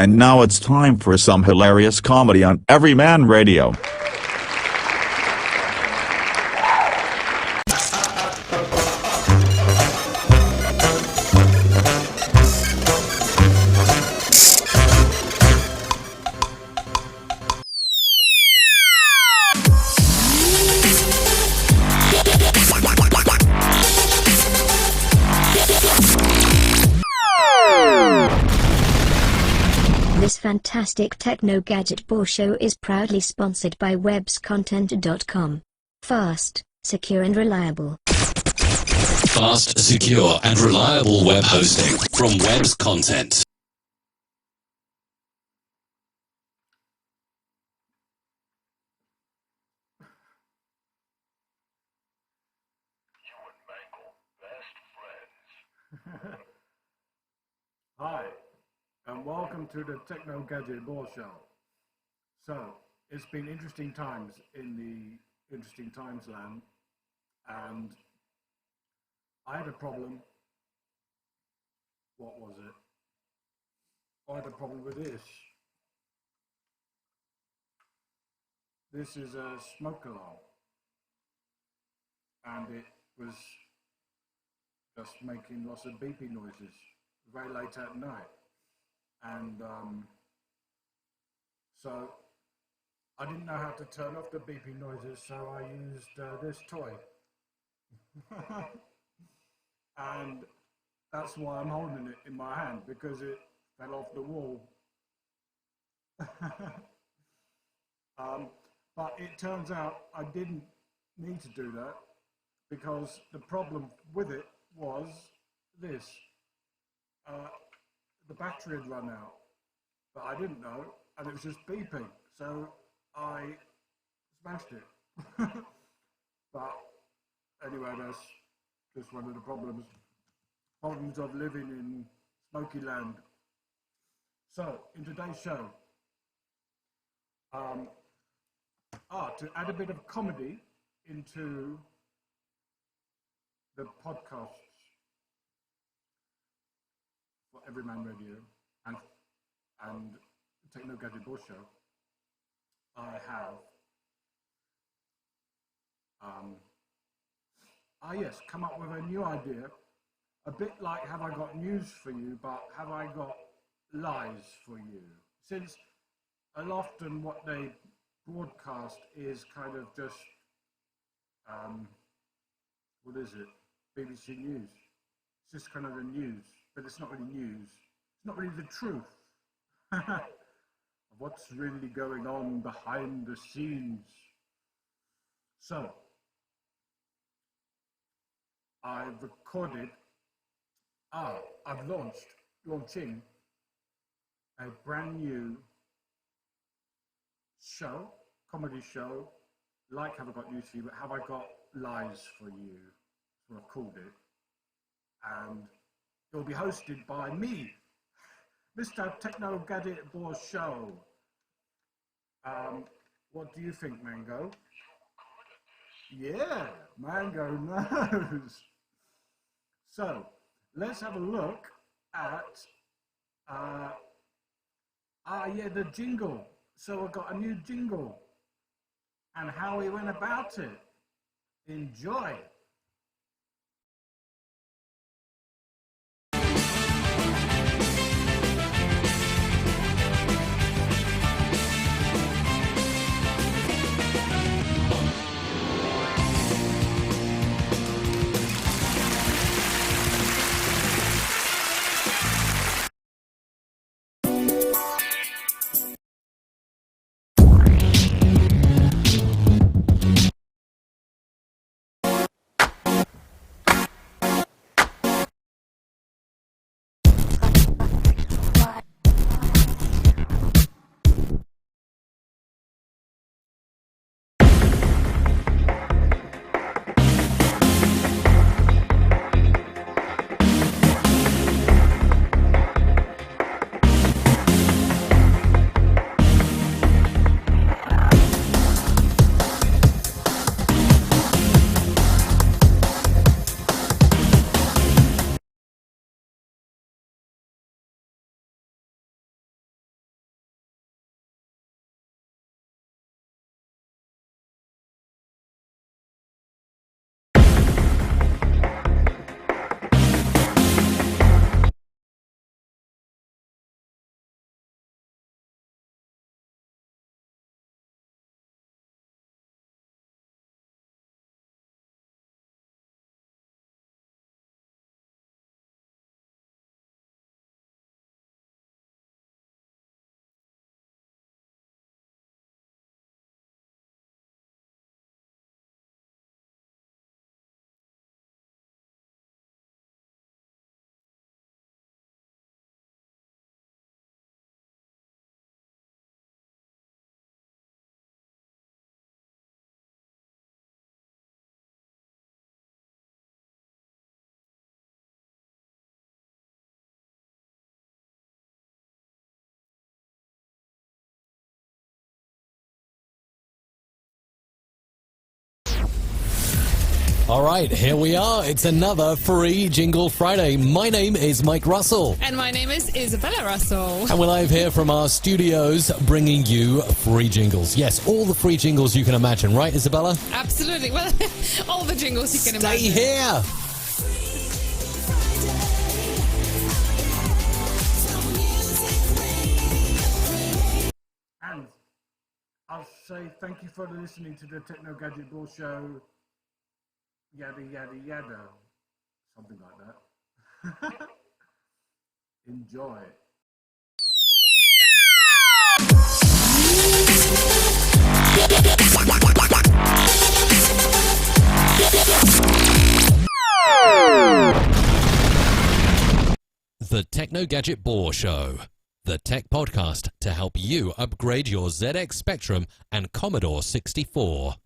And now it's time for some hilarious comedy on Everyman Radio. This fantastic Technogadgetbore show is proudly sponsored by webscontent.com. Fast, secure and reliable. Fast, secure and reliable web hosting from Web's Content. Hi, and welcome to the Technogadgetbore show. So, it's been interesting times in the Interesting Times land, and I had a problem. What was it? I had a problem with this. This is a smoke alarm, and it was just making lots of beeping noises very late at night. And so I didn't know how to turn off the beeping noises, so I used this toy. And that's why I'm holding it in my hand, because it fell off the wall. But it turns out I didn't need to do that, because the problem with it was this. The battery had run out, but I didn't know, and it was just beeping, so I smashed it. But anyway, that's just one of the problems of living in smoky land. So, in today's show, to add a bit of comedy into the podcasts for Everyman Radio and Technogadgetbore show, I have come up with a new idea, a bit like Have I Got News for You, but Have I Got Lies for You? Since often what they broadcast is kind of just what is it? BBC News. It's just kind of the news, but it's not really news. It's not really the truth of what's really going on behind the scenes. So, I've recorded, launching a brand new show, comedy show, like Have I Got News for You, but Have I Got Lies for You? That's what I've called it. And it will be hosted by me, Mr. Technogadgetbore Show. What do you think, Mango? Yeah, Mango knows. So, let's have a look at, the jingle. So I've got a new jingle and how we went about it. Enjoy. All right, here we are. It's another Free Jingle Friday. My name is Mike Russell. And my name is Isabella Russell. And we're live here from our studios bringing you free jingles. Yes, all the free jingles you can imagine, right, Isabella? Absolutely. Well, all the jingles you can Stay imagine. here. And I'll say thank you for listening to the Technogadgetbore show. Yada, yada, yada. Something like that. Enjoy. The Technogadgetbore Show. The tech podcast to help you upgrade your ZX Spectrum and Commodore 64.